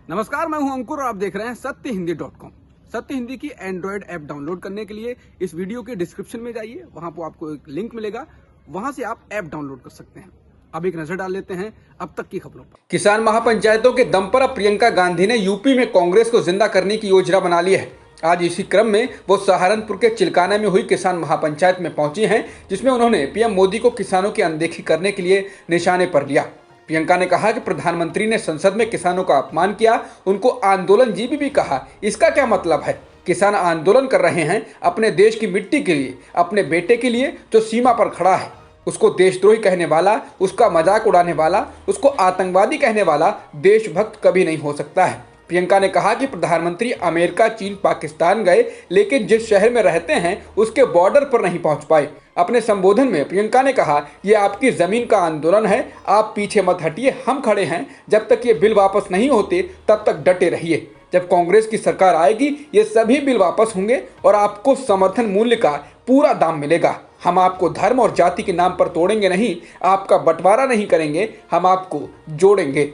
नमस्कार, मैं हूं अंकुर और आप देख रहे हैं सत्यहिंदी.com। सत्य हिंदी की एंड्रॉयड ऐप डाउनलोड करने के लिए इस वीडियो के डिस्क्रिप्शन में जाइए, वहां पर आपको एक लिंक मिलेगा, वहां से आप ऐप डाउनलोड कर सकते हैं। अब एक नजर डाल लेते हैं अब तक की खबरों पर। किसान महापंचायतों के दम पर अब प्रियंका गांधी ने यूपी में कांग्रेस को जिंदा करने की योजना बना ली है। आज इसी क्रम में वो सहारनपुर के चिलकाना में हुई किसान महापंचायत में पहुंची हैं, जिसमें उन्होंने पीएम मोदी को किसानों की अनदेखी करने के लिए निशाने पर लिया। प्रियंका ने कहा कि प्रधानमंत्री ने संसद में किसानों का अपमान किया, उनको आंदोलनजीवी भी कहा। इसका क्या मतलब है? किसान आंदोलन कर रहे हैं अपने देश की मिट्टी के लिए, अपने बेटे के लिए जो सीमा पर खड़ा है। उसको देशद्रोही कहने वाला, उसका मजाक उड़ाने वाला, उसको आतंकवादी कहने वाला देशभक्त कभी नहीं हो सकता है। प्रियंका ने कहा कि प्रधानमंत्री अमेरिका, चीन, पाकिस्तान गए, लेकिन जिस शहर में रहते हैं उसके बॉर्डर पर नहीं पहुंच पाए। अपने संबोधन में प्रियंका ने कहा, ये आपकी जमीन का आंदोलन है, आप पीछे मत हटिए, हम खड़े हैं। जब तक ये बिल वापस नहीं होते तब तक डटे रहिए। जब कांग्रेस की सरकार आएगी ये सभी बिल वापस होंगे और आपको समर्थन मूल्य का पूरा दाम मिलेगा। हम आपको धर्म और जाति के नाम पर तोड़ेंगे नहीं, आपका बंटवारा नहीं करेंगे, हम आपको जोड़ेंगे।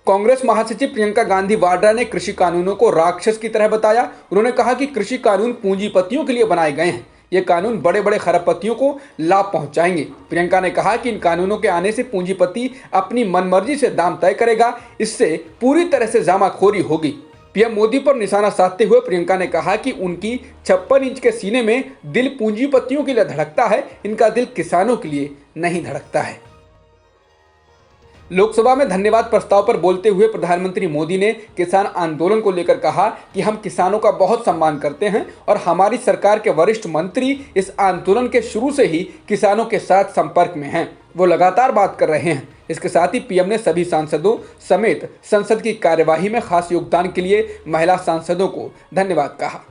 कांग्रेस महासचिव प्रियंका गांधी वाड्रा ने कृषि कानूनों को राक्षस की तरह बताया। उन्होंने कहा कि कृषि कानून पूंजीपतियों के लिए बनाए गए हैं, ये कानून बड़े बड़े खरबपतियों को लाभ पहुंचाएंगे। प्रियंका ने कहा कि इन कानूनों के आने से पूंजीपति अपनी मनमर्जी से दाम तय करेगा, इससे पूरी तरह से जामाखोरी होगी। पीएम मोदी पर निशाना साधते हुए प्रियंका ने कहा कि उनकी 56 इंच के सीने में दिल पूंजीपतियों के लिए धड़कता है, इनका दिल किसानों के लिए नहीं धड़कता है। लोकसभा में धन्यवाद प्रस्ताव पर बोलते हुए प्रधानमंत्री मोदी ने किसान आंदोलन को लेकर कहा कि हम किसानों का बहुत सम्मान करते हैं और हमारी सरकार के वरिष्ठ मंत्री इस आंदोलन के शुरू से ही किसानों के साथ संपर्क में हैं, वो लगातार बात कर रहे हैं। इसके साथ ही पीएम ने सभी सांसदों समेत संसद की कार्यवाही में खास योगदान के लिए महिला सांसदों को धन्यवाद कहा।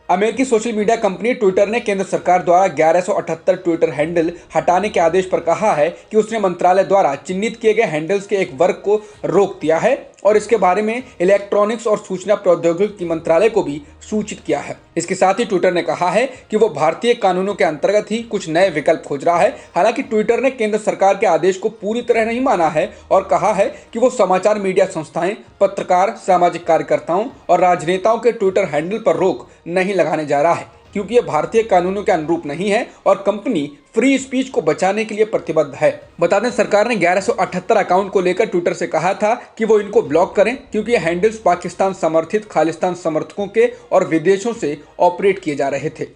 अमेरिकी सोशल मीडिया कंपनी ट्विटर ने केंद्र सरकार द्वारा 1178 ट्विटर हैंडल हटाने के आदेश पर कहा है कि उसने मंत्रालय द्वारा चिन्हित किए गए हैंडल्स के एक वर्ग को रोक दिया है और इसके बारे में इलेक्ट्रॉनिक्स और सूचना प्रौद्योगिकी मंत्रालय को भी सूचित किया है। इसके साथ ही ट्विटर ने कहा है कि वो भारतीय कानूनों के अंतर्गत ही कुछ नए विकल्प खोज रहा है। हालांकि ट्विटर ने केंद्र सरकार के आदेश को पूरी तरह नहीं माना है और कहा है कि वो समाचार मीडिया संस्थाएं, पत्रकार, सामाजिक कार्यकर्ताओं और राजनेताओं के ट्विटर हैंडल पर रोक नहीं लगाने जा रहा है, क्योंकि ये भारतीय कानूनों के अनुरूप नहीं है और कंपनी फ्री स्पीच को बचाने के लिए प्रतिबद्ध है। बता दें, सरकार ने 1178 अकाउंट को लेकर ट्विटर से कहा था कि वो इनको ब्लॉक करें, क्योंकि ये हैंडल्स पाकिस्तान समर्थित खालिस्तान समर्थकों के और विदेशों से ऑपरेट किए जा रहे थे।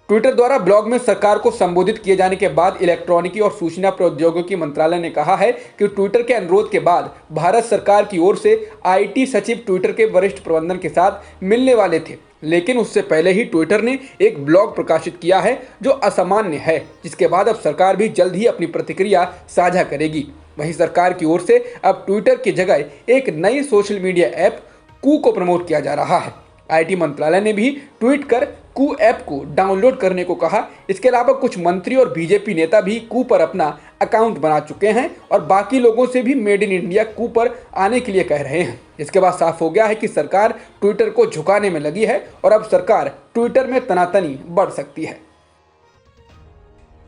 ट्विटर द्वारा ब्लॉग में सरकार को संबोधित किए जाने के बाद इलेक्ट्रॉनिकी और सूचना प्रौद्योगिकी मंत्रालय ने कहा है कि ट्विटर के अनुरोध के बाद भारत सरकार की ओर से आईटी सचिव ट्विटर के वरिष्ठ प्रबंधन के साथ मिलने वाले थे, लेकिन उससे पहले ही ट्विटर ने एक ब्लॉग प्रकाशित किया है जो असामान्य है, जिसके बाद अब सरकार भी जल्द ही अपनी प्रतिक्रिया साझा करेगी। वहीं सरकार की ओर से अब ट्विटर की जगह एक नई सोशल मीडिया ऐप कू को प्रमोट किया जा रहा है। आईटी मंत्रालय ने भी ट्वीट कर कू ऐप को डाउनलोड करने को कहा। इसके अलावा कुछ मंत्री और बीजेपी नेता भी कू पर अपना अकाउंट बना चुके हैं और बाकी लोगों से भी मेड इन इंडिया कू पर आने के लिए कह रहे हैं। इसके बाद साफ हो गया है कि सरकार ट्विटर को झुकाने में लगी है और अब सरकार ट्विटर में तनातनी बढ़ सकती है।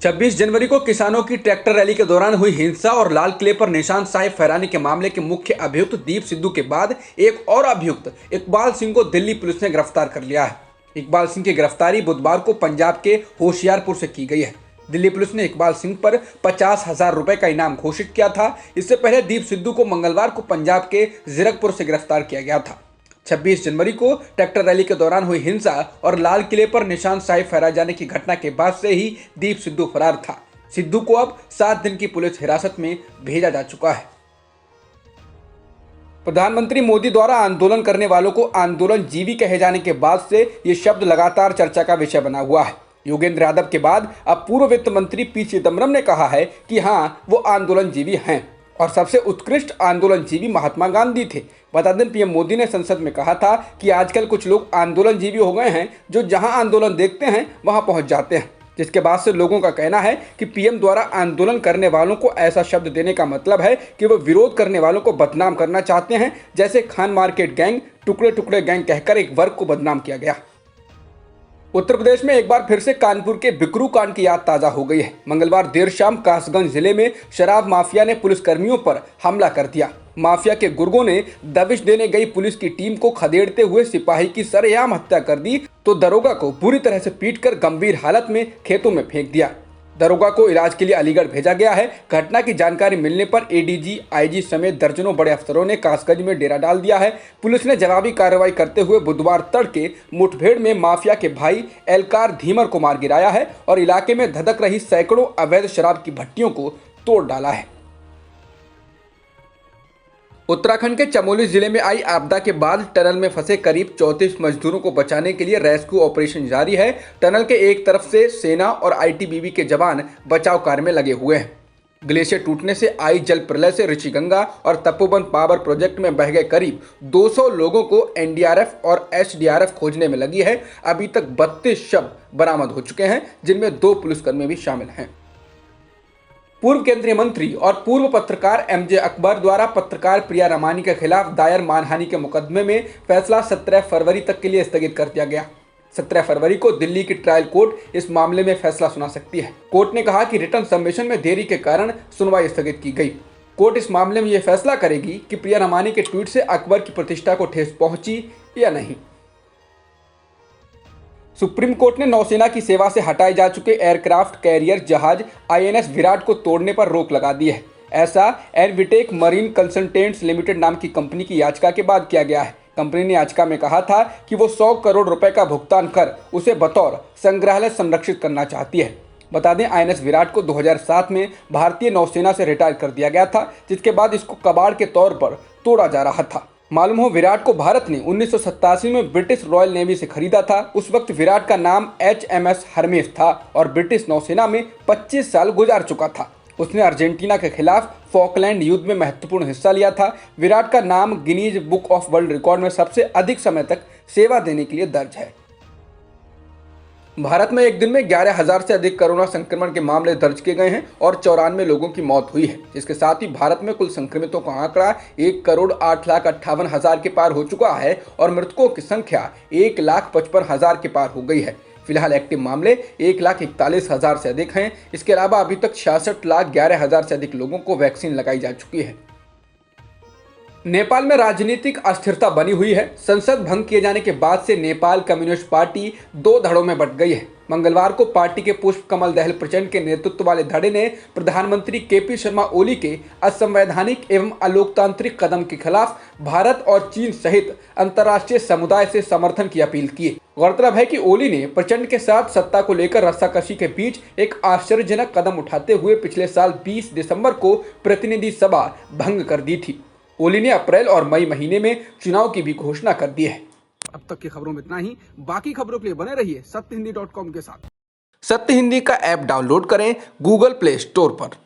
26 जनवरी को किसानों की ट्रैक्टर रैली के दौरान हुई हिंसा और लाल किले पर निशान साहिब फहराने के मामले के मुख्य अभियुक्त दीप सिद्धू के बाद एक और अभियुक्त इकबाल सिंह को दिल्ली पुलिस ने गिरफ्तार कर लिया है। इकबाल सिंह की गिरफ्तारी बुधवार को पंजाब के होशियारपुर से की गई है। दिल्ली पुलिस ने इकबाल सिंह पर 50,000 रुपए का इनाम घोषित किया था। इससे पहले दीप सिद्धू को मंगलवार को पंजाब के जीरकपुर से गिरफ्तार किया गया था। 26 जनवरी को ट्रैक्टर रैली के दौरान हुई हिंसा और लाल किले पर निशान साहिब फहराए जाने की घटना के बाद से ही दीप सिद्धू फरार था। सिद्धू को अब 7 दिन की पुलिस हिरासत में भेजा जा चुका है। प्रधानमंत्री मोदी द्वारा आंदोलन करने वालों को आंदोलनजीवी कहे जाने के बाद से ये शब्द लगातार चर्चा का विषय बना हुआ है। योगेंद्र यादव के बाद अब पूर्व वित्त मंत्री पी चिदम्बरम ने कहा है कि हाँ, वो आंदोलनजीवी हैं और सबसे उत्कृष्ट आंदोलनजीवी महात्मा गांधी थे। बता दें, पीएम मोदी ने संसद में कहा था कि आजकल कुछ लोग आंदोलनजीवी हो गए हैं जो जहां आंदोलन देखते हैं वहां पहुंच जाते हैं, जिसके बाद से लोगों का कहना है कि पीएम द्वारा आंदोलन करने वालों को ऐसा शब्द देने का मतलब है कि वो विरोध करने वालों को बदनाम करना चाहते हैं, जैसे खान मार्केट गैंग, टुकड़े टुकड़े गैंग कहकर एक वर्ग को बदनाम किया गया। उत्तर प्रदेश में एक बार फिर से कानपुर के बिकरू कांड की याद ताजा हो गई है। मंगलवार देर शाम कासगंज जिले में शराब माफिया ने पुलिस कर्मियों पर हमला कर दिया। माफिया के गुर्गों ने दबिश देने गई पुलिस की टीम को खदेड़ते हुए सिपाही की सरेआम हत्या कर दी तो दरोगा को बुरी तरह से पीटकर गंभीर हालत में खेतों में फेंक दिया। दरोगा को इलाज के लिए अलीगढ़ भेजा गया है। घटना की जानकारी मिलने पर एडीजी, आईजी समेत दर्जनों बड़े अफसरों ने कासगंज में डेरा डाल दिया है। पुलिस ने जवाबी कार्रवाई करते हुए बुधवार तड़के मुठभेड़ में माफिया के भाई एलकार धीमर को मार गिराया है और इलाके में धधक रही सैकड़ों अवैध शराब की भट्टियों को तोड़ डाला है। उत्तराखंड के चमोली जिले में आई आपदा के बाद टनल में फंसे करीब 34 मजदूरों को बचाने के लिए रेस्क्यू ऑपरेशन जारी है। टनल के एक तरफ से सेना और आईटीबीपी के जवान बचाव कार्य में लगे हुए हैं। ग्लेशियर टूटने से आई जल प्रलय से ऋषिगंगा और तपोवन पावर प्रोजेक्ट में बह गए करीब 200 लोगों को एनडीआरएफ और एसडीआरएफ खोजने में लगी है। अभी तक 32 शव बरामद हो चुके हैं, जिनमें 2 पुलिसकर्मी भी शामिल हैं। पूर्व केंद्रीय मंत्री और पूर्व पत्रकार एमजे अकबर द्वारा पत्रकार प्रिया रमानी के खिलाफ दायर मानहानि के मुकदमे में फैसला 17 फरवरी तक के लिए स्थगित कर दिया गया। 17 फरवरी को दिल्ली की ट्रायल कोर्ट इस मामले में फैसला सुना सकती है। कोर्ट ने कहा कि रिटर्न सबमिशन में देरी के कारण सुनवाई स्थगित की गई। कोर्ट इस मामले में यह फैसला करेगी कि प्रिया रमानी के ट्वीट से अकबर की प्रतिष्ठा को ठेस पहुंची या नहीं। सुप्रीम कोर्ट ने नौसेना की सेवा से हटाए जा चुके एयरक्राफ्ट कैरियर जहाज आईएनएस विराट को तोड़ने पर रोक लगा दी है। ऐसा एनविटेक मरीन कंसल्टेंट्स लिमिटेड नाम की कंपनी की याचिका के बाद किया गया है। कंपनी ने याचिका में कहा था कि वो 100 करोड़ रुपए का भुगतान कर उसे बतौर संग्रहालय संरक्षित करना चाहती है। बता दें, आईएनएस विराट को 2007 में भारतीय नौसेना से रिटायर कर दिया गया था, जिसके बाद इसको कबाड़ के तौर पर तोड़ा जा रहा था। मालूम हो, विराट को भारत ने 1987 में ब्रिटिश रॉयल नेवी से खरीदा था। उस वक्त विराट का नाम HMS हरमेस था और ब्रिटिश नौसेना में 25 साल गुजार चुका था। उसने अर्जेंटीना के खिलाफ फॉकलैंड युद्ध में महत्वपूर्ण हिस्सा लिया था। विराट का नाम Guinness book of world record में सबसे अधिक समय तक सेवा देने के लिए दर्ज है। भारत में एक दिन में 11,000 से अधिक कोरोना संक्रमण के मामले दर्ज किए गए हैं और 94 लोगों की मौत हुई है। इसके साथ ही भारत में कुल संक्रमितों का आंकड़ा 1,08,58,000 के पार हो चुका है और मृतकों की संख्या 1,55,000 के पार हो गई है। फिलहाल एक्टिव मामले 1,41,000 से अधिक हैं। इसके अलावा अभी तक 66,11,000 से अधिक लोगों को वैक्सीन लगाई जा चुकी है। नेपाल में राजनीतिक अस्थिरता बनी हुई है। संसद भंग किए जाने के बाद से नेपाल कम्युनिस्ट पार्टी 2 धड़ों में बंट गई है। मंगलवार को पार्टी के पुष्प कमल दहल प्रचंड के नेतृत्व वाले धड़े ने प्रधानमंत्री केपी शर्मा ओली के असंवैधानिक एवं अलोकतांत्रिक कदम के खिलाफ भारत और चीन सहित अंतर्राष्ट्रीय समुदाय से समर्थन की अपील की। गौरतलब है कि ओली ने प्रचंड के साथ सत्ता को लेकर रस्साकशी के बीच एक आश्चर्यजनक कदम उठाते हुए पिछले साल 20 दिसंबर को प्रतिनिधि सभा भंग कर दी थी। ओली ने अप्रैल और मई महीने में चुनाव की भी घोषणा कर दी है। अब तक की खबरों में इतना ही। बाकी खबरों के लिए बने रहिए सत्यहिंदी.com के साथ। सत्य हिंदी का ऐप डाउनलोड करें गूगल प्ले स्टोर पर।